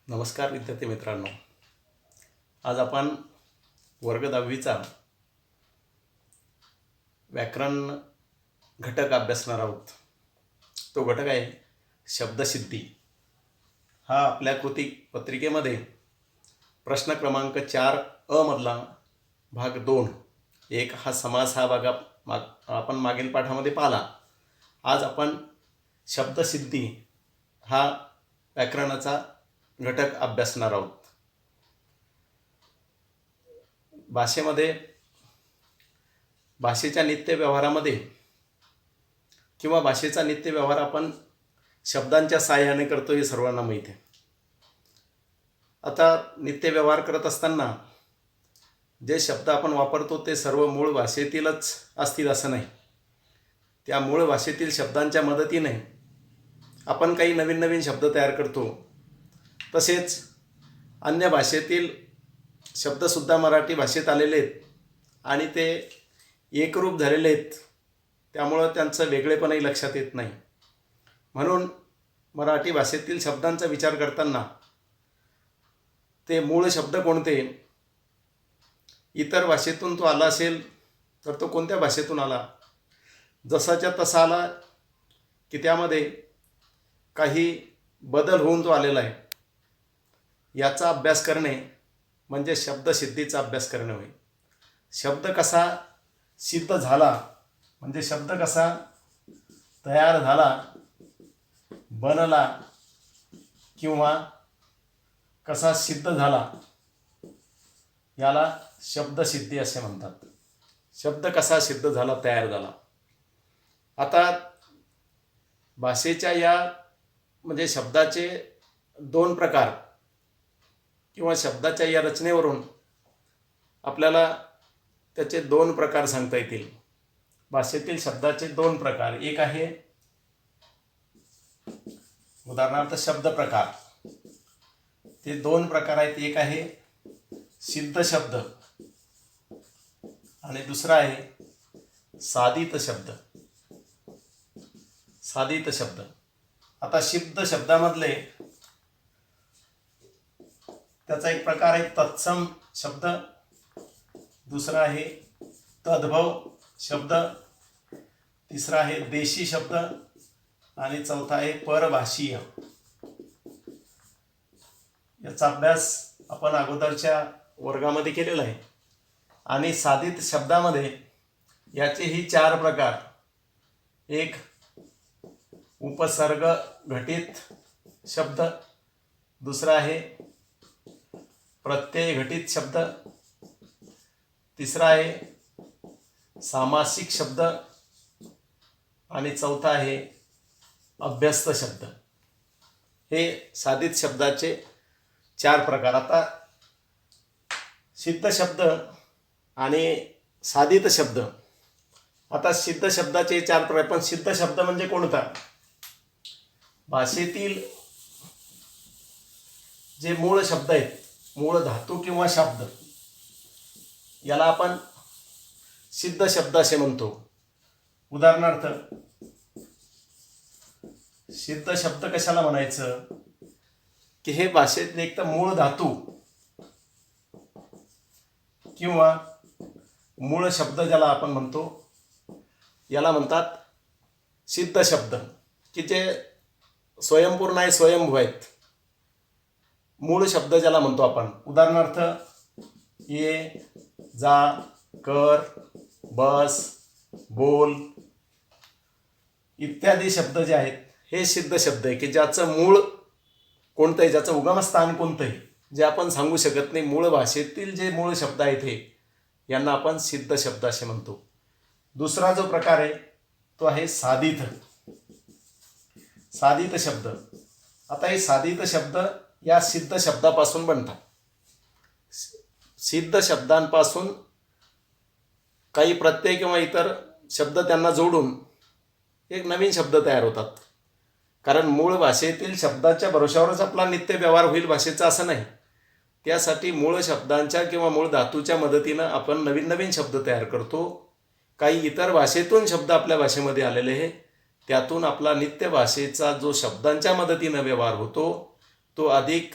नमस्कार विद्यार्थी मित्रांनो. आज आपण वर्ग 10वीचा व्याकरण घटक अभ्यासणार आहोत. तो घटक आहे शब्दसिद्धी. हा आपल्या कृती पत्रिकेमध्ये प्रश्न क्रमांक 4 मधला भाग 2 एक हा समास हा भाग आपण मागील पाठामध्ये पाहिला. आज आपण शब्दसिद्धी हा व्याकरणाचा घटक अभ्यासणार आहोत. भाषेच्या नित्य व्यवहारामध्ये किंवा भाषेचा नित्य व्यवहार आपण शब्दांच्या साहाय्याने करतो हे सर्वांना माहीत आहे. आता नित्य व्यवहार करत असताना जे शब्द आपण वापरतो ते सर्व मूळ भाषेतीलच असतील असं नाही. त्या मूळ भाषेतील शब्दांच्या मदतीने आपण काही नवीन नवीन शब्द तयार करतो. तसेच अन्य भाषेतील शब्दसुद्धा मराठी भाषेत आलेले आहेत आणि ते एकरूप झालेले आहेत. त्यामुळं त्यांचं वेगळेपणही लक्षात येत नाही. म्हणून मराठी भाषेतील शब्दांचा विचार करताना ते मूळ शब्द कोणते, इतर भाषेतून तो आला असेल तर तो कोणत्या भाषेतून आला, जसाच्या तसा आला की त्यामध्ये काही बदल होऊन तो आलेला आहे, याचा अभ्यास करणे म्हणजे शब्दसिद्धीचा अभ्यास करणे होय. शब्द कसा सिद्ध झाला म्हणजे शब्द कसा तयार झाला, बनला किंवा कसा सिद्ध झाला याला शब्दसिद्धी असे म्हणतात. शब्द कसा सिद्ध झाला, तयार झाला. आता भाषेच्या या म्हणजे शब्दाचे दोन प्रकार किंवा शब्दाच्या या रचनेवरून आपल्याला त्याचे दोन प्रकार सांगता येतील. भाषेतील शब्दाचे दोन प्रकार, एक आहे उदाहरणार्थ शब्द प्रकार. ते दोन प्रकार आहेत. एक आहे सिद्ध शब्द आणि दुसरा आहे साधित शब्द. साधित शब्द. आता सिद्ध शब्दामधले त्याचा एक प्रकार आहे तत्सम शब्द, दुसरा आहे तद्भव शब्द, तिसरा आहे देशी शब्द आणि चौथा आहे परभाषीय. याचा अभ्यास आपण अगोदरच्या वर्गामध्ये केलेला आहे. आणि साधित शब्दामध्ये याचेही चार प्रकार. एक उपसर्ग घटित शब्द, दुसरा आहे प्रत्यय घटित शब्द, तिसरा आहे सामासिक शब्द आणि चौथा आहे अभ्यस्त शब्द. हे साधित शब्दाचे चार प्रकार. आता सिद्ध शब्द आणि साधित शब्द. आता सिद्ध शब्दाचे चार प्रकार. पण सिद्ध शब्द म्हणजे कोणता? भाषेतील जे मूळ शब्द आहेत, मूळ धातू किंवा शब्द, याला आपण सिद्ध शब्द असे म्हणतो. उदाहरणार्थ सिद्ध शब्द कशाला म्हणायचं की हे भाषेतले एक तर मूळ धातू किंवा मूळ शब्द ज्याला आपण म्हणतो याला म्हणतात सिद्ध शब्द, की जे स्वयंपूर्ण आहे, स्वयंभू आहेत. मूळ शब्द ज्याला म्हणतो आपण. उदाहरणार्थ ये, जा, कर, बस, बोल इत्यादी शब्द जे आहेत हे सिद्ध शब्द आहे, की ज्याचं मूळ कोणतं आहे, ज्याचं उगमस्थान कोणतं आहे, जे आपण सांगू शकत नाही. मूळ भाषेतील जे मूळ शब्द आहेत हे यांना आपण सिद्ध शब्द असे म्हणतो. दुसरा जो प्रकार आहे तो आहे साधित. साधित शब्द. आता हे साधित शब्द या सिद्ध शब्दापासून बनतात. सिद्ध शब्दांपासून काही प्रत्यय किंवा इतर शब्द त्यांना जोडून एक नवीन शब्द तयार होतात. कारण मूळ भाषेतील शब्दाच्या भरोशावरच आपला नित्य व्यवहार होईल भाषेचा असं नाही. त्यासाठी मूळ शब्दांच्या किंवा मूळ धातूच्या मदतीनं आपण नवीन नवीन शब्द तयार करतो. काही इतर भाषेतून शब्द आपल्या भाषेमध्ये आलेले आहे, त्यातून आपला नित्य भाषेचा जो शब्दांच्या मदतीनं व्यवहार होतो तो अधिक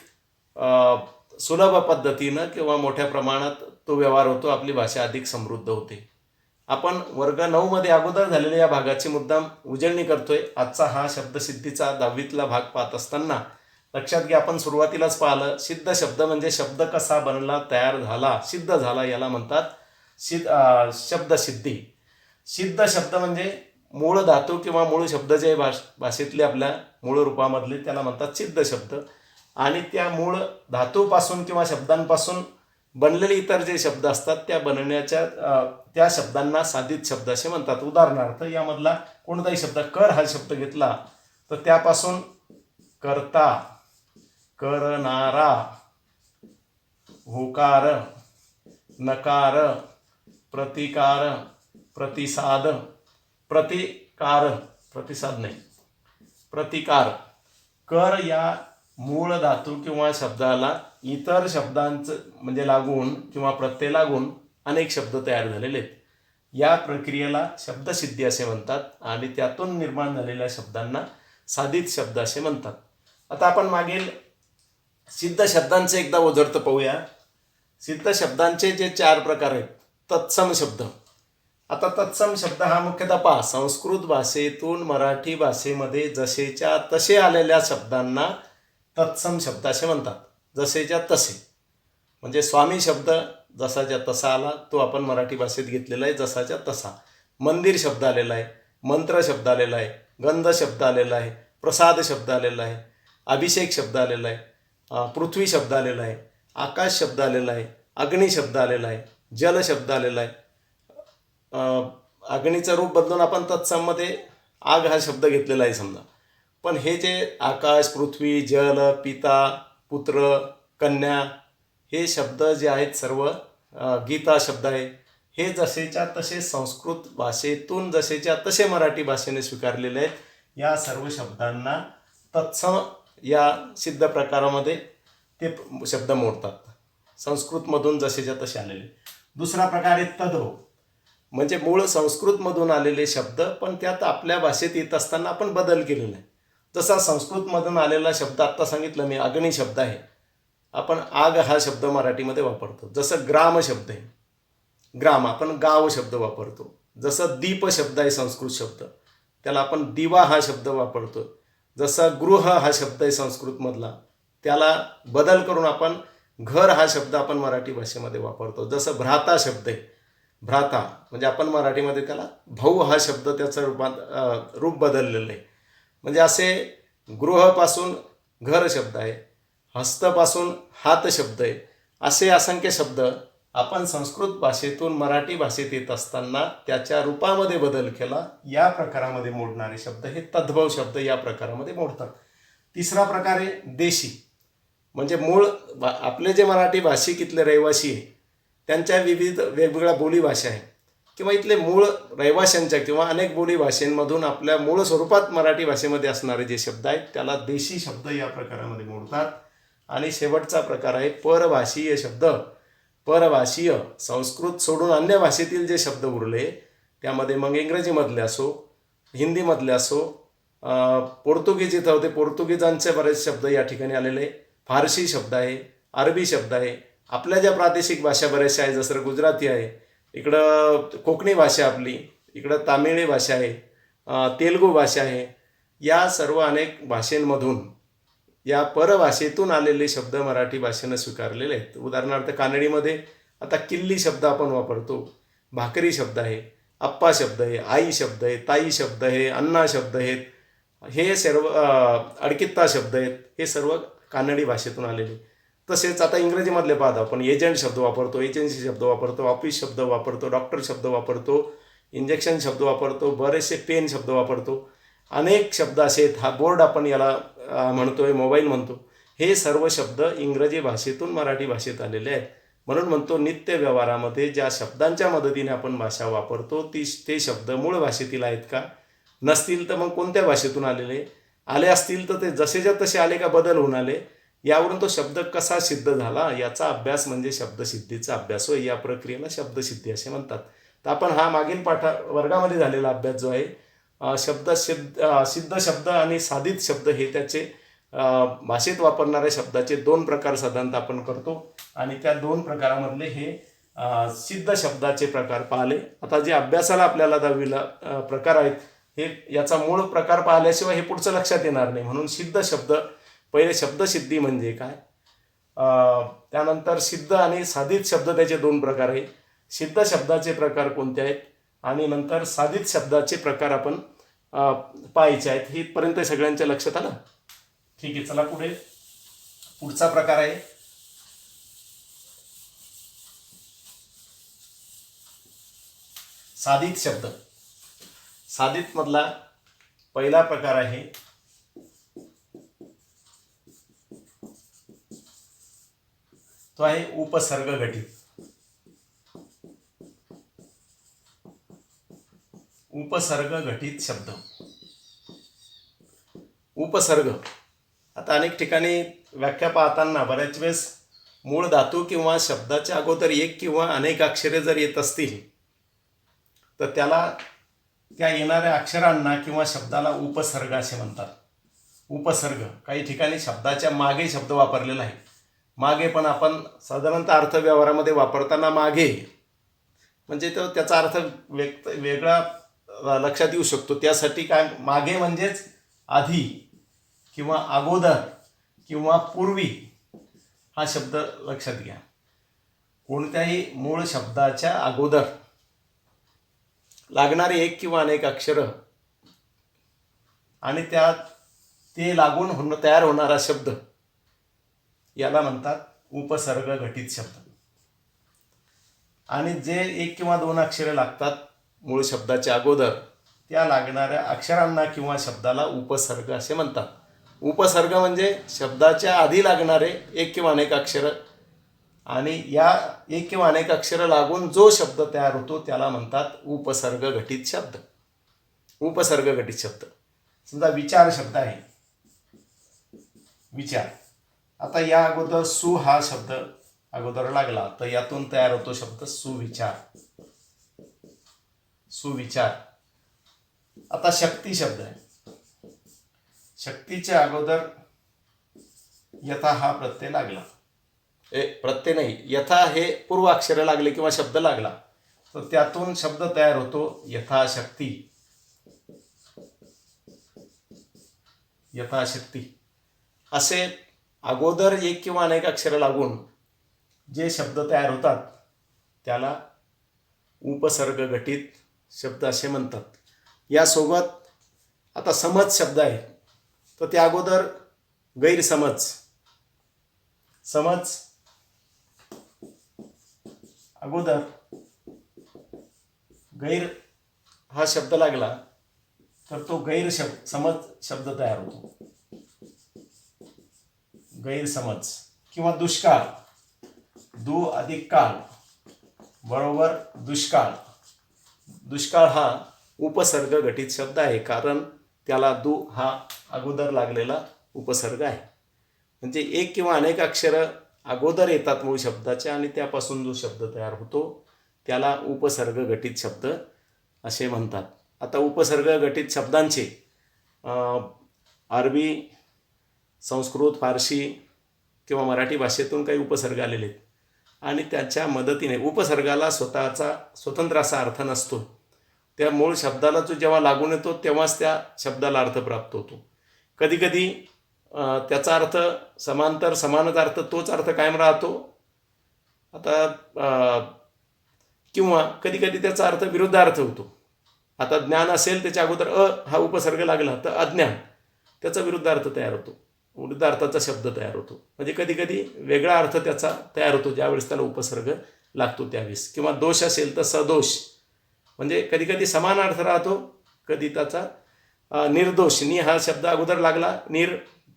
सुलभ पद्धतीनं किंवा मोठ्या प्रमाणात तो व्यवहार होतो, आपली भाषा अधिक समृद्ध होते. आपण वर्ग 9मध्ये अगोदर झालेल्या या भागाची मुद्दाम उजळणी करतोय. आजचा हा शब्दसिद्धीचा 10वीतला भाग पाहत असताना लक्षात घ्या, आपण सुरुवातीलाच पाहिलं, सिद्ध शब्द म्हणजे शब्द कसा बनला, तयार झाला, सिद्ध झाला, याला म्हणतात शब्दसिद्धी. सिद्ध शब्द म्हणजे मूळ धातू किंवा मूळ शब्द जे भाषेतले आपल्या मूळ रूपामधले त्याला म्हणतात सिद्ध शब्द. आणि त्या मूळ धातूपासून किंवा शब्दांपासून बनलेले इतर जे शब्द असतात त्या बनण्याच्या त्या शब्दांना साधित शब्द असे म्हणतात. उदाहरणार्थ, यामधला कोणताही शब्द, कर हा शब्द घेतला तर त्यापासून करता, करणारा, होकार, नकार, प्रतिकार, प्रतिसाद, प्रतिसाद नाही, प्रतिकार. कर या मूळ धातू किंवा शब्दाला इतर शब्दांचं म्हणजे लागून किंवा प्रत्यय लागून अनेक शब्द तयार झालेले आहेत. या प्रक्रियेला शब्दसिद्धी असे म्हणतात आणि त्यातून निर्माण झालेल्या शब्दांना साधित शब्द असे म्हणतात. आता आपण मागील सिद्ध शब्दांचे एकदा ओझरतं पाहूया. सिद्ध शब्दांचे जे 4 प्रकार आहेत. तत्सम शब्द. आता तत्सम शब्द हा मुख्यतः संस्कृत भाषेतून मराठी भाषेमध्ये जसेच्या तसे आलेल्या शब्दांना तत्सम शब्द असे म्हणतात. जसेच्या तसे म्हणजे स्वामी शब्द जसाच्या तसा आला, तो आपण मराठी भाषेत घेतलेला आहे जसाच्या तसा. मंदिर शब्द आलेला आहे, मंत्र शब्द आलेला आहे, गंध शब्द आलेला आहे, प्रसाद शब्द आलेला आहे, अभिषेक शब्द आलेला आहे, पृथ्वी शब्द आलेला आहे, आकाश शब्द आलेला आहे, अग्नी शब्द आलेला आहे, जल शब्द आलेला आहे. अग्नीचं रूप बदलून आपण तत्सममध्ये आग हा शब्द घेतलेला आहे समजा. पण हे जे आकाश, पृथ्वी, जल, पिता, पुत्र, कन्या हे शब्द जे आहेत सर्व, गीता शब्द आहे, हे जसेच्या तसे संस्कृत भाषेतून जसेच्या तसे मराठी भाषेने स्वीकारलेले आहेत. या सर्व शब्दांना तत्सम या सिद्ध प्रकारामध्ये ते शब्द मोडतात, संस्कृतमधून जसेच्या तसे आलेले. दुसरा प्रकार आहे तद्भव, म्हणजे मूळ संस्कृतमधून आलेले शब्द पण त्यात आपल्या भाषेत येत असताना आपण बदल केलेला आहे. जसा संस्कृतमधून आलेला शब्द आत्ता सांगितलं मी, अग्नी शब्द आहे, आपण आग हा शब्द मराठीमध्ये वापरतो. जसं ग्राम शब्द आहे, ग्राम आपण गाव शब्द वापरतो. जसं दीप शब्द आहे संस्कृत शब्द, त्याला आपण दिवा हा शब्द वापरतो. जसं गृह हा शब्द आहे संस्कृतमधला, त्याला बदल करून आपण घर हा शब्द आपण मराठी भाषेमध्ये वापरतो. जसं भ्राता शब्द आहे, भ्राता म्हणजे आपण मराठीमध्ये त्याला भाऊ हा शब्द त्याचं रूप बदललेलं आहे. म्हणजे असे गृहपासून घर शब्द आहे, हस्तपासून हात शब्द आहे, असे असंख्य शब्द आपण संस्कृत भाषेतून मराठी भाषेत येत असताना त्याच्या रूपामध्ये बदल केला. या प्रकारामध्ये मोडणारे शब्द हे तद्भव शब्द या प्रकारामध्ये मोडतात. तिसरा प्रकार आहे देशी, म्हणजे मूळ आपले जे मराठी भाषिक इथले रहिवासी आहे त्यांच्या विविध वेगवेगळ्या बोलीभाषा आहे किंवा इथले मूळ रहिवाशांच्या किंवा अनेक बोली भाषेंमधून आपल्या मूळ स्वरूपात मराठी भाषेमध्ये असणारे जे शब्द आहेत त्याला देशी शब्द या प्रकारामध्ये मोडतात. आणि शेवटचा प्रकार आहे परभाषीय शब्द. परभाषीय संस्कृत सोडून अन्य भाषेतील जे शब्द उरले त्यामध्ये मग इंग्रजीमधले असो, हिंदीमधले असो, पोर्तुगीज इथं होते, पोर्तुगीजांचे बरेच शब्द या ठिकाणी आलेले, फारसी शब्द आहे, अरबी शब्द आहे, आपल्या ज्या प्रादेशिक भाषा बऱ्याचशा आहे जसं गुजराती आहे, इकडं कोकणी भाषा आपली, इकडं तामिळी भाषा आहे, तेलुगू भाषा आहे. या सर्व अनेक भाषेंमधून या परभाषेतून आलेले शब्द मराठी भाषेनं स्वीकारलेले आहेत. उदाहरणार्थ कानडीमध्ये आता किल्ली शब्द आपण वापरतो, भाकरी शब्द आहे, आप्पा शब्द आहे, आई शब्द आहे, ताई शब्द आहे, अण्णा शब्द आहेत, हे सर्व अडकित्ता शब्द आहेत, हे सर्व कानडी भाषेतून आलेले. तसेच आता इंग्रजीमधले पाहता आपण एजंट शब्द वापरतो, एजन्सी शब्द वापरतो, ऑफिस शब्द वापरतो, डॉक्टर शब्द वापरतो, इंजेक्शन शब्द वापरतो, बरेचसे पेन शब्द वापरतो, अनेक शब्द असे आहेत. हा बोर्ड आपण याला म्हणतोय, मोबाईल म्हणतो, हे सर्व शब्द इंग्रजी भाषेतून मराठी भाषेत आलेले आहेत. म्हणून म्हणतो नित्य व्यवहारामध्ये ज्या शब्दांच्या मदतीने आपण भाषा वापरतो ते शब्द मूळ भाषेतील आहेत का, नसतील तर मग कोणत्या भाषेतून आले असतील तर ते जसेच्या तसे आले का बदल होऊन आले, यावरून तो शब्द कसा सिद्ध झाला याचा अभ्यास म्हणजे शब्दसिद्धीचा अभ्यास होय. या प्रक्रियेला शब्दसिद्धी असे म्हणतात. तर आपण हा मागील वर्गामध्ये झालेला अभ्यास जो आहे सिद्ध शब्द आणि साधित शब्द हे त्याचे भाषेत वापरणाऱ्या शब्दाचे 2 प्रकार साधारणतः आपण करतो आणि त्या 2 प्रकारामधले हे सिद्ध शब्दाचे प्रकार पाहिले. आता जे अभ्यासाला आपल्याला 10वीला प्रकार आहेत हे याचा मूळ प्रकार पाहिल्याशिवाय हे पुढचं लक्षात येणार नाही. म्हणून सिद्ध शब्द पहिले शब्दसिद्धी म्हणजे काय, त्यानंतर सिद्ध आणि साधित शब्द त्याचे 2 प्रकार आहेत. सिद्ध शब्दाचे प्रकार कोणते आहेत आणि नंतर साधित शब्दाचे प्रकार आपण पाहायचे आहेत. इथपर्यंत सगळ्यांच्या लक्षात आलं. ठीक आहे, चला पुढे. पुढचा प्रकार आहे साधित शब्द. साधित मधला पहिला प्रकार आहे तो आहे उपसर्ग घटित. उपसर्ग घटित शब्द. उपसर्ग आता अनेक ठिकाणी व्याख्या पाहताना बऱ्याच वेळेस मूळ धातू किंवा शब्दाच्या अगोदर एक किंवा अनेक अक्षरे जर येत असतील तर त्याला त्या येणाऱ्या अक्षरांना किंवा शब्दाला उपसर्ग असे म्हणतात. उपसर्ग काही ठिकाणी शब्दाच्या मागे शब्द वापरलेला आहे. मागे पण आपण साधारणतः अर्थव्यवहारामध्ये वापरताना मागे म्हणजे तो त्याचा अर्थ वेगळा लक्षात येऊ शकतो. त्यासाठी काय, मागे म्हणजेच आधी किंवा अगोदर किंवा पूर्वी हा शब्द लक्षात घ्या. कोणत्याही मूळ शब्दाच्या अगोदर लागणारे एक किंवा अनेक अक्षर आणि त्यात ते लागून तयार होणारा शब्द याला म्हणतात उपसर्ग घटित शब्द. आणि जे एक किंवा 2 अक्षरे लागतात मूळ शब्दाच्या अगोदर त्या लागणाऱ्या अक्षरांना किंवा शब्दाला उपसर्ग असे म्हणतात. उपसर्ग म्हणजे शब्दाच्या आधी लागणारे एक किंवा अनेक अक्षर आणि या एक किंवा अनेक अक्षर लागून जो शब्द तयार होतो त्याला म्हणतात उपसर्ग घटित शब्द. उपसर्ग घटित शब्द. समजा विचार शब्द आहे, विचार. आता या अगोदर सु हा शब्द अगोदर लागला तर यातून तयार होतो शब्द सुविचार. सुविचार. आता शक्ती शब्द आहे. शक्तीच्या अगोदर यथा हा प्रत्यय लागला, प्रत्यय नाही, यथा हे पूर्वाक्षर लागले किंवा शब्द लागला तर त्यातून शब्द तयार होतो यथाशक्ती. यथाशक्ती. असे अगोदर एक किंवा अनेक अक्षर लागून जे शब्द तयार होतात त्याला उपसर्ग घटित शब्द असे म्हणतात. यासोबत आता समज शब्द आहे तर त्या अगोदर गैरसमज. समज अगोदर गैर हा शब्द लागला तर तो समज शब्द तयार होतो. गैरसमज. किंवा दुष्काळ. दु अधिक काळ बरोबर दुष्काळ. दुष्काळ हा उपसर्ग घटित शब्द आहे कारण त्याला दु हा अगोदर लागलेला उपसर्ग आहे. म्हणजे एक किंवा अनेक अक्षरं अगोदर येतात मूळ शब्दाच्या आणि त्यापासून जो शब्द तयार होतो त्याला उपसर्ग घटित शब्द असे म्हणतात. आता उपसर्ग घटित शब्दांचे अरबी, संस्कृत, फारसी किंवा मराठी भाषेतून काही उपसर्ग आलेले आहेत आणि त्याच्या मदतीने उपसर्गाला स्वतःचा स्वतंत्र असा अर्थ नसतो. त्या मूळ शब्दाला जो जेव्हा लागून येतो तेव्हाच त्या शब्दाला अर्थ प्राप्त होतो. कधीकधी त्याचा अर्थ समानच अर्थ तोच अर्थ कायम राहतो. आता किंवा कधीकधी त्याचा अर्थ विरुद्ध अर्थ होतो. आता ज्ञान असेल त्याच्या अगोदर हा उपसर्ग लागला तर अज्ञान, त्याचा विरुद्ध अर्थ तयार होतो, विरुद्ध अर्थाचा शब्द तयार होतो. म्हणजे कधीकधी वेगळा अर्थ त्याचा तयार होतो ज्यावेळेस त्याला उपसर्ग लागतो त्यावेळेस. किंवा दोष असेल तर सदोष, म्हणजे कधीकधी समान अर्थ राहतो, कधी त्याचा निर्दोष. नि हा शब्द अगोदर लागला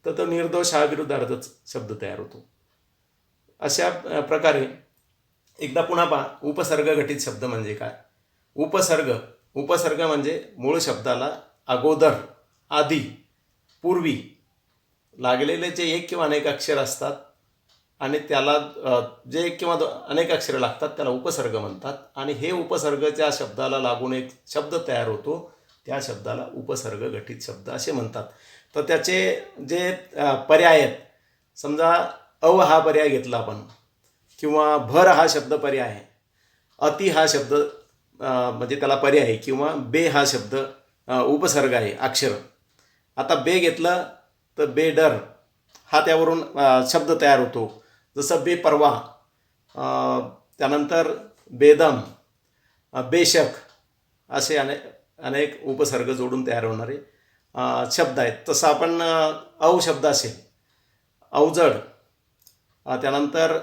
तर तो निर्दोष हा विरुद्ध अर्थाचा शब्द तयार होतो. अशा प्रकारे एकदा पुन्हा पहा उपसर्ग घटित शब्द म्हणजे काय. उपसर्ग म्हणजे मूळ शब्दाला अगोदर, आधी, पूर्वी लागलेले जे एक किंवा अनेक अक्षर असतात आणि त्याला जे एक किंवा अनेक अक्षरं लागतात त्याला उपसर्ग म्हणतात. आणि हे उपसर्ग ज्या शब्दाला लागून एक शब्द तयार होतो त्या शब्दाला उपसर्ग घटित शब्द असे म्हणतात. तर त्याचे जे पर्याय आहेत, समजा अव हा पर्याय घेतला आपण, किंवा भर हा शब्द पर्याय आहे, अति हा शब्द म्हणजे त्याला पर्याय आहे, किंवा बे हा शब्द उपसर्ग आहे, अक्षर. आता बे घेतलं तर बेडर हा त्यावरून शब्द तयार होतो. जसं बेपर्वा, त्यानंतर बेदम, बेशक असे अनेक उपसर्ग जोडून तयार होणारे शब्द आहेत. तसं आपण अव शब्द असेल, अवजड, त्यानंतर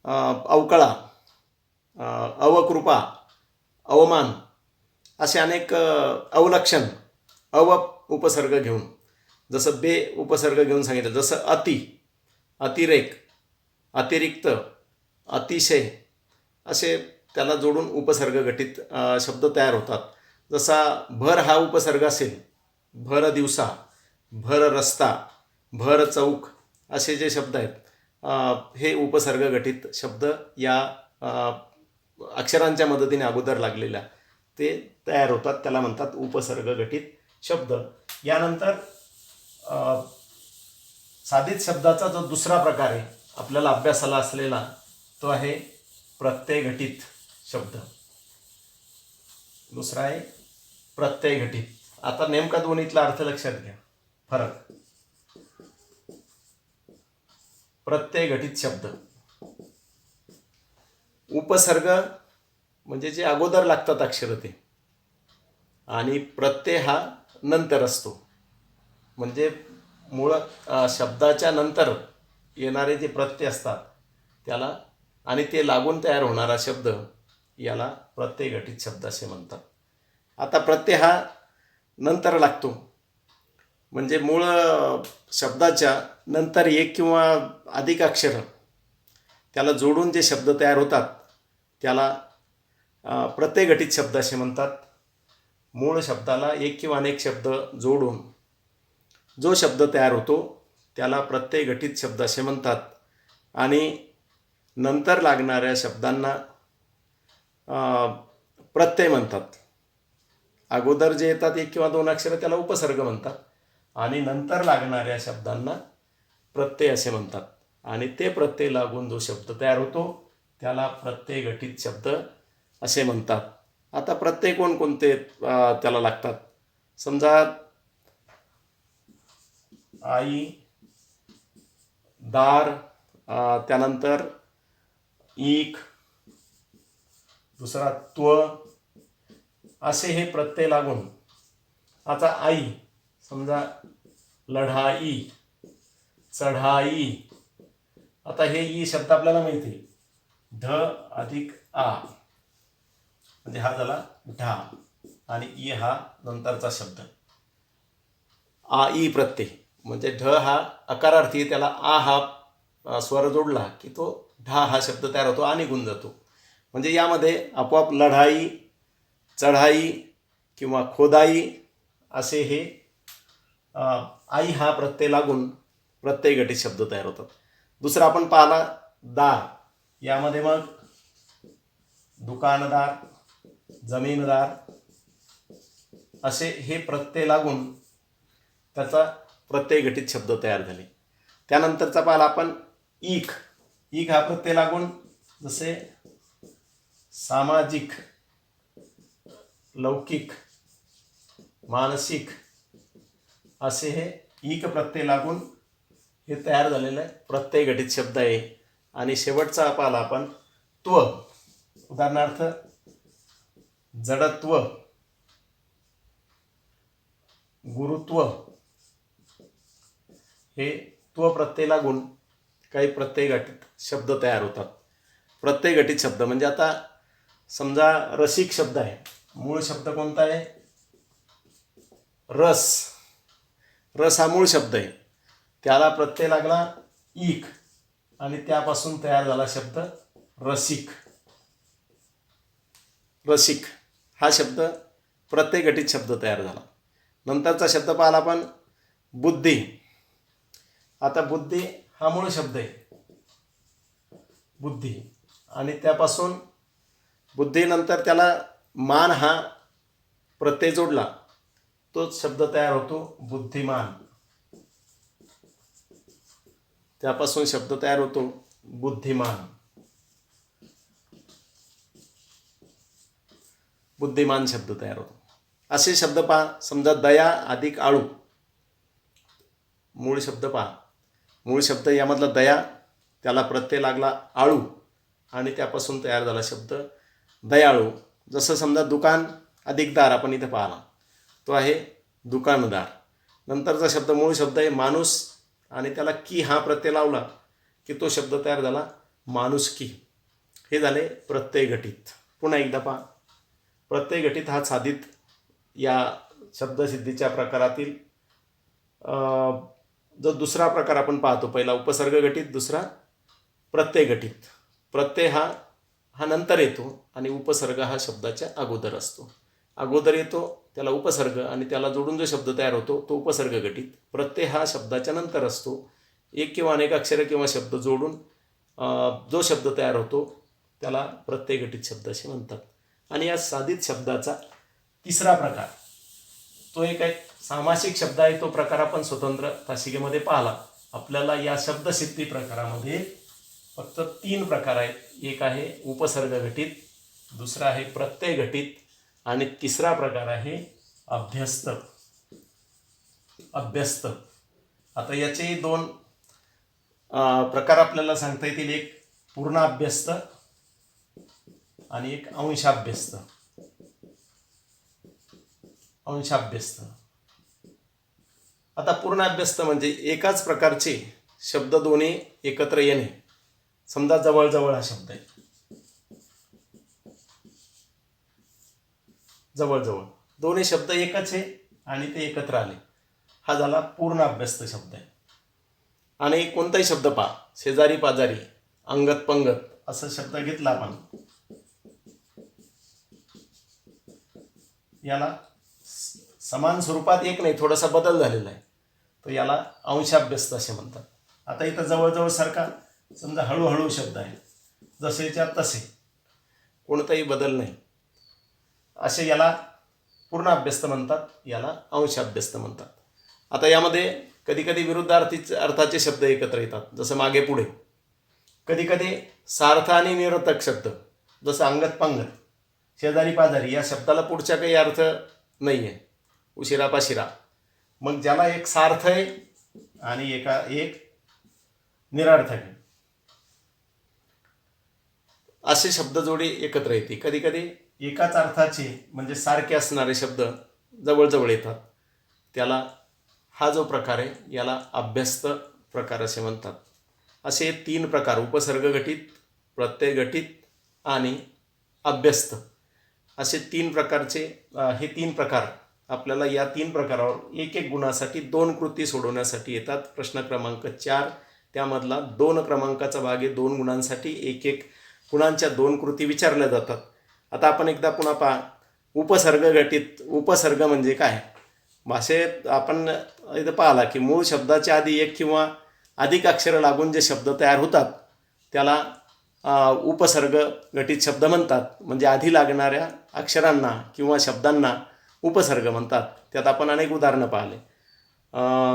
अवकळा, अवकृपा, अवमान असे अनेक अवलक्षण अव उपसर्ग घेऊन, जसं बे उपसर्ग घेऊन सांगितलं, जसं अति, अतिरेक, अतिरिक्त, अतिशय असे त्याला जोडून उपसर्ग गठीत शब्द तयार होतात. जसा भर हा उपसर्ग असेल, भर दिवसा, भर रस्ता, भर चौक असे जे शब्द आहेत हे उपसर्ग गठीत शब्द या अक्षरांच्या मदतीने अगोदर लागलेल्या ते तयार होतात, त्याला म्हणतात उपसर्ग गठीत शब्द. यानंतर साधित शब्दाचा जो दुसरा प्रकार आहे आपल्याला अभ्यासाला असलेला, तो आहे प्रत्यय घटित शब्द. दुसरा आहे प्रत्यय घटित. आता नेमका दोन्हीतला अर्थ लक्षात घ्या, फरक. प्रत्यय घटित शब्द, उपसर्ग म्हणजे जे अगोदर लागतात अक्षर ते, आणि प्रत्यय हा नंतर असतो. म्हणजे मूळ शब्दाच्या नंतर येणारे जे प्रत्यय असतात त्याला, आणि ते लागून तयार होणारा शब्द याला प्रत्यय घटित शब्द असे म्हणतात. आता प्रत्यय हा नंतर लागतो, म्हणजे मूळ शब्दाच्या नंतर एक किंवा अधिक अक्षर त्याला जोडून जे शब्द तयार होतात त्याला प्रत्यय घटित शब्द असे म्हणतात. मूळ शब्दाला एक किंवा अनेक शब्द जोडून जो शब्द तयार होतो त्याला प्रत्यय घटित शब्द असे म्हणतात. आणि नंतर लागणाऱ्या शब्दांना प्रत्यय म्हणतात. अगोदर जे येतात एक किंवा दोन अक्षर त्याला उपसर्ग म्हणतात, आणि नंतर लागणाऱ्या शब्दांना प्रत्यय असे म्हणतात. आणि ते प्रत्यय लागून जो शब्द तयार होतो त्याला प्रत्यय घटित शब्द असे म्हणतात. आता प्रत्यय कोणकोणते त्याला लागतात? समजा आई, दार, त्यानंतर ईक, दुसरा त्व असे हे प्रत्यय लागून. आता आई, समजा लढाई, चढाई. आता हे ई शब्द आपल्याला माहिती आहे, ढ अधिक आ म्हणजे हा झाला ढा, आणि ई हा नंतरचा शब्द. आ ई प्रत्यय म्हणजे ढ हा अकारार्थी, त्याला आ हा स्वर जोडला की तो ढा हा शब्द तयार होतो आणि गुण जातो. म्हणजे यामध्ये आपोआप लढाई, चढाई किंवा खोदाई असे हे आई हा प्रत्यय लागून प्रत्यय घटित शब्द तयार होतात. दुसरा आपण पाहिला दार. यामध्ये मग दुकानदार, जमीनदार असे हे प्रत्यय लागून त्याचा प्रत्यय घटित शब्द तयार झाले. त्यानंतरचा पाहिला आपण ईक. ईक हा प्रत्यय लागून जसे सामाजिक, लौकिक, मानसिक असे हे ईक प्रत्यय लागून हे तयार झालेलं प्रत्यय घटित शब्द आहे. आणि शेवटचा पाहिला आपण त्व. उदाहरणार्थ जडत्व, गुरुत्व हे त्व प्रत्यय लागून काही प्रत्यय घटित शब्द तयार होतात. प्रत्यय घटित शब्द म्हणजे आता समजा रसिक शब्द आहे, मूळ शब्द कोणता आहे? रस. रस हा मूळ शब्द आहे, त्याला प्रत्यय लागला ईक आणि त्यापासून तयार झाला शब्द रसिक. रसिक हा शब्द प्रत्यय घटित शब्द तयार झाला. नंतरचा शब्द पाहिला आपण बुद्धी. आता बुद्धी हा मूळ शब्द आहे, बुद्धी, आणि त्यापासून बुद्धीनंतर त्याला मान हा प्रत्यय जोडला, तोच शब्द तयार होतो बुद्धिमान. त्यापासून शब्द तयार होतो बुद्धिमान. बुद्धिमान शब्द तयार होतो. असे शब्द पहा. समजा दया अधिक आळू. मूळ शब्द पहा. मूळ शब्द यामधला दया, त्याला प्रत्यय लागला आळू आणि त्यापासून तयार झाला शब्द दयाळू. जसं समजा दुकान अधिक दार आपण इथे पाहिला, तो आहे दुकानदार. नंतरचा शब्द मूळ शब्द आहे माणूस आणि त्याला की हा प्रत्यय लावला की तो शब्द तयार झाला माणुसकी. हे झाले प्रत्यय घटित. पुन्हा एकदा पहा. प्रत्यय घटित हा साधित या शब्दसिद्धीच्या प्रकारातील जो दुसरा प्रकार आपण पाहतो. पहिला उपसर्ग घटित, दुसरा प्रत्यय घटित. प्रत्यय हा नंतर येतो आणि उपसर्ग हा शब्दाच्या अगोदर असतो. अगोदर येतो त्याला उपसर्ग आणि त्याला जोडून जो शब्द तयार होतो तो उपसर्ग घटित. प्रत्यय हा शब्दाच्या नंतर असतो. एक किंवा अनेक अक्षरे किंवा शब्द जोडून जो शब्द तयार होतो त्याला प्रत्यय घटित शब्द असे म्हणतात. आणि या साधित शब्दाचा तिसरा प्रकार तो एक सामासिक शब्द आहे. तो प्रकार आपण स्वतंत्र तासिकेमध्ये पाहिला. आपल्याला या शब्दसिद्धी प्रकारामध्ये फक्त 3 प्रकार आहेत. एक आहे उपसर्ग घटित, दुसरा आहे प्रत्यय घटित आणि तिसरा प्रकार आहे अभ्यस्त. अभ्यस्त. आता याचे 2 प्रकार आपल्याला सांगता येतील. एक पूर्ण अभ्यस्त आणि एक अंशाभ्यस्त. अंशाभ्यस्त. आता पूर्ण अभ्यस्त म्हणजे एकाच प्रकारचे शब्द दोन्ही एकत्र येणे. समजा जवळजवळ हा शब्द आहे. जवळजवळ दोन्ही शब्द एकच आहे आणि ते एकत्र आले. हा झाला पूर्ण अभ्यस्त शब्द आहे. आणि कोणताही शब्द पहा. शेजारी पाजारी, अंगत पंगत असा शब्द घेतला आपण, याला समान स्वरूपात एक नाही, थोडासा बदल झालेला आहे, तर याला अंशाभ्यस्त असे म्हणतात. आता इथं जवळजवळ सारखा समजा हळूहळू शब्द आहे, जसेच्या तसे, कोणताही बदल नाही, असे याला पूर्ण अभ्यस्त म्हणतात, याला अंशाभ्यस्त म्हणतात. आता यामध्ये कधी कधी अर्थाचे शब्द एकत्र येतात, जसं मागे पुढे. कधी कधी सार्थ आणि निरर्थक शब्द, जसं अंगत पंगत, शेजारी पाजारी या शब्दाला पुढच्या काही अर्थ नाही आहे, उशिरा पाशिरा. मग ज्याला एक सार्थ आहे आणि एक निरर्थक आहे, असे शब्द जोडी एकत्र येते. कधी कधी एकाच अर्थाचे म्हणजे सारखे असणारे शब्द जवळजवळ येतात, त्याला हा जो प्रकार आहे याला अभ्यस्त प्रकार असे म्हणतात. असे 3 प्रकार, उपसर्ग घटित, प्रत्यय घटित आणि अभ्यस्त, असे 3 प्रकारचे हे 3 प्रकार आपल्याला या 3 प्रकारावर एक एक गुणासाठी 2 कृती सोडवण्यासाठी येतात. प्रश्न क्रमांक 4 त्यामधला 2 क्रमांकाचा भाग आहे. 2 गुणांसाठी एक एक गुणांच्या 2 कृती विचारल्या जातात. आता आपण एकदा पुन्हा पहा. उपसर्ग घटित. उपसर्ग म्हणजे काय? भाषेत आपण इथं पाहिला की मूळ शब्दाच्या आधी एक किंवा अधिक अक्षरं लागून जे शब्द तयार होतात त्याला उपसर्ग घटित शब्द म्हणतात. म्हणजे आधी लागणाऱ्या अक्षरांना किंवा शब्दांना उपसर्ग म्हणतात. त्यात आपण अनेक उदाहरणं पाहिले.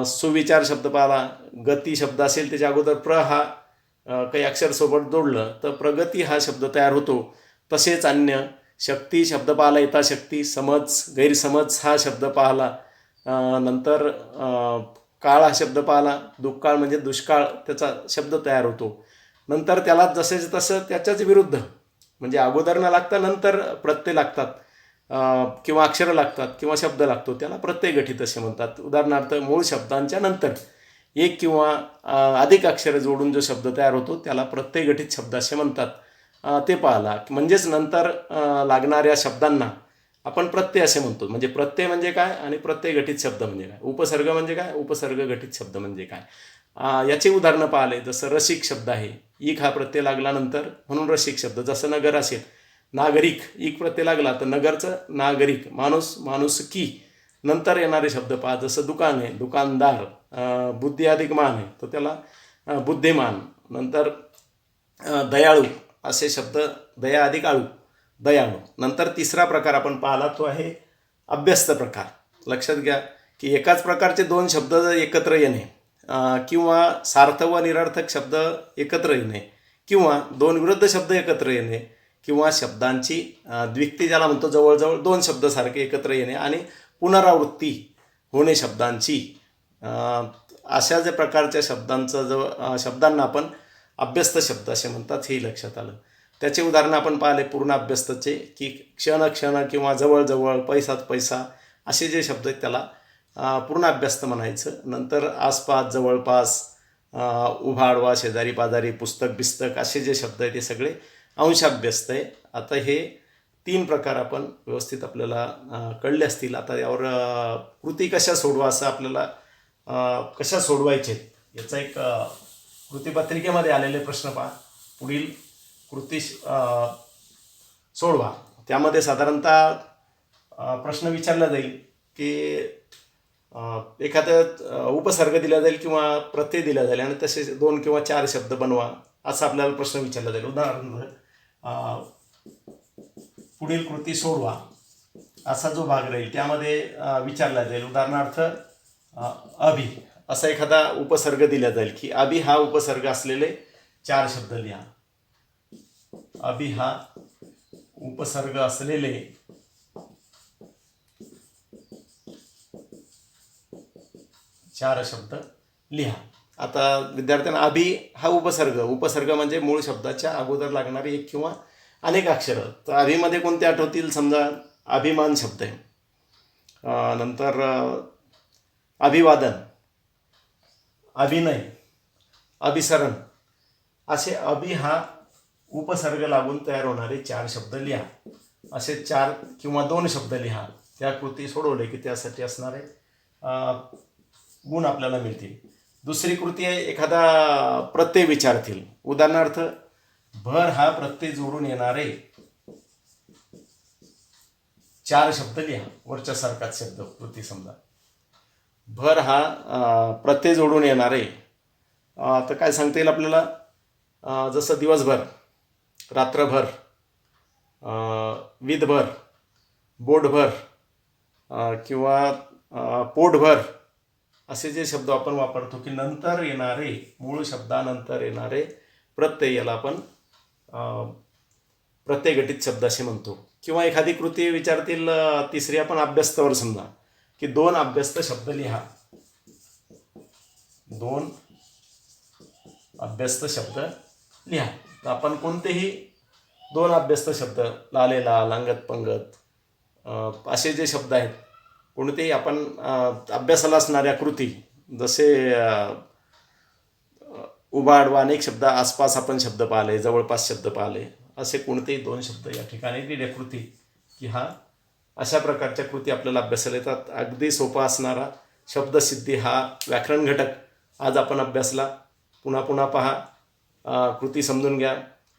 सुविचार शब्द पाहिला. गती शब्द असेल त्याच्या अगोदर प्र हा काही अक्षरसोबत जोडलं तर प्रगती हा शब्द तयार होतो. तसेच अन्य शक्ती शब्द पाहिला, यथाशक्ती. समज गैरसमज हा शब्द पाहिला. नंतर काळ हा शब्द पाहिला. दुष्काळ म्हणजे दुष्काळ त्याचा शब्द तयार होतो. नंतर त्याला जसेच तसं त्याच्याच विरुद्ध म्हणजे अगोदर न लागता नंतर प्रत्यय लागतात किंवा अक्षरं लागतात किंवा शब्द लागतो, त्याला प्रत्यय घटित असे म्हणतात. उदाहरणार्थ मूळ शब्दांच्या नंतर एक किंवा अधिक अक्षरे जोडून जो शब्द तयार होतो त्याला प्रत्यय घटित शब्द असे म्हणतात. ते पाहिला. म्हणजेच नंतर लागणाऱ्या शब्दांना आपण प्रत्यय असे म्हणतो. म्हणजे प्रत्यय म्हणजे काय आणि प्रत्यय घटित शब्द म्हणजे काय, उपसर्ग म्हणजे काय, उपसर्ग घटित शब्द म्हणजे काय, याचे उदाहरणं पाहिले. जसं रसिक शब्द आहे, ईक हा प्रत्यय लागल्यानंतर म्हणून रसिक शब्द. जसं नगर असेल, नागरिक, ईक प्रत्यय लागला तर नगरचं नागरिक. माणूस, माणुसकी. नंतर येणारे शब्द पहा. जसं दुकान आहे, दुकानदार. बुद्धी अधिक मान आहे तर त्याला बुद्धिमान. नंतर दयाळू असे शब्द, दया अधिक आळू, दयाळू. नंतर तिसरा प्रकार आपण पाहिला तो आहे अभ्यस्त प्रकार. लक्षात घ्या की एकाच प्रकारचे 2 शब्द एकत्र येणे किंवा सार्थ व निरर्थक शब्द एकत्र येणे किंवा दोन विरुद्ध शब्द एकत्र येणे किंवा शब्दांची द्विक्ती ज्याला म्हणतो, जवळजवळ दोन शब्द सारखे एकत्र येणे आणि पुनरावृत्ती होणे शब्दांची, अशा ज्या प्रकारच्या शब्दांना आपण अभ्यस्त शब्द असे म्हणतात, हे लक्षात आलं. त्याचे उदाहरणं आपण पाहिले पूर्ण अभ्यस्तचे, की क्षण क्षण किंवा जवळजवळ, पैसात पैसा असे जे शब्द आहेत त्याला पूर्ण अभ्यस्त म्हणायचं. नंतर आसपास, जवळपास, उभा आडवा, शेजारी पाजारी, पुस्तक बिस्तक असे जे शब्द आहेत ते सगळे अंशाभ्यस्त आहे. आता हे 3 प्रकार आपण व्यवस्थित आपल्याला कळले असतील. आता यावर कृती कशा सोडवा, असं आपल्याला कशा सोडवायचे याचा एक कृतीपत्रिकेमध्ये आलेले प्रश्न पहा. पुढील कृती सोडवा. त्यामध्ये साधारणतः प्रश्न विचारला जाईल की एखादा उपसर्ग दिला जाईल किंवा प्रत्यय दिला जाईल आणि तसे 2 किंवा 4 शब्द बनवा, असा आपल्याला प्रश्न विचारला जाईल. उदाहरणार्थ पुढील कृती सोडवा असा जो भाग राहील त्यामध्ये विचारला जाईल. उदाहरणार्थ अभि असा एखादा उपसर्ग दिला जाईल की अभि हा उपसर्ग असलेले 4 शब्द लिहा. अभि हा उपसर्ग असलेले 4 शब्द लिहा. आता विद्यार्थ्यांना अभि हा उपसर्ग म्हणजे मूळ शब्दाच्या अगोदर लागणारी एक किंवा अनेक अक्षरं. तर अभिमध्ये कोणते आठवतील? समजा अभिमान शब्द आहे, नंतर अभिवादन, अभिनय, अभिसरण असे अभि हा उपसर्ग लागून तयार होणारे 4 शब्द लिहा. असे 4 किंवा 2 शब्द लिहा. त्या कृती सोडवले की त्यासाठी असणारे गुण आपल्याला मिळतील. दुसरी कृती आहे, एखादा प्रत्यय विचारतील. उदाहरणार्थ भर हा प्रत्यय जोडून येणारे 4 शब्द लिहा. वरच्या सारखाच शब्द कृती. समजा भर हा प्रत्यय जोडून येणारे, तर काय सांगता येईल आपल्याला? जसं दिवसभर, रात्रभर, विधभर, बोटभर किंवा पोटभर असे जे शब्द आपण वापरतो की नंतर येणारे, मूळ शब्दानंतर येणारे प्रत्यय, याला आपण प्रत्ययगठित शब्द असे म्हणतो. किंवा एखादी कृती विचारतील, तिसरी आपण अभ्यस्तवर समजा की 2 अभ्यस्त शब्द लिहा. 2 अभ्यस्त शब्द लिहा. तर आपण कोणतेही 2 अभ्यस्त शब्द, लालेला, लांगत पंगत असे जे शब्द आहेत, कोणतेही आपण अभ्यासाला असणाऱ्या कृती, जसे उभा आडवा अनेक शब्द, आसपास आपण शब्द पाहिले, जवळपास शब्द पाहिले, असे कोणतेही 2 शब्द या ठिकाणी दिल्या कृती की हा अशा प्रकारच्या कृती आपल्याला अभ्यासाला येतात. अगदी सोपा असणारा शब्दसिद्धी हा व्याकरण घटक आज आपण अभ्यासला. पुन्हा पुन्हा पहा, कृती समजून घ्या.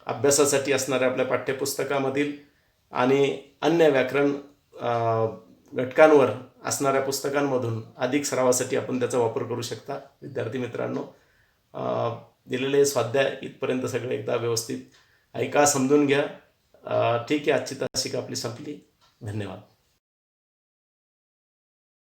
अभ्यासासाठी असणाऱ्या आपल्या पाठ्यपुस्तकामधील आणि अन्य व्याकरण घटकांवर असणाऱ्या पुस्तकांमधून अधिक सरावासाठी आपण त्याचा वापर करू शकता. विद्यार्थी मित्रांनो, दिलेले स्वाध्याय इथपर्यंत सगळे एकदा व्यवस्थित ऐका, समजून घ्या. ठीक आहे, आजची तासिका आपली संपली. धन्यवाद.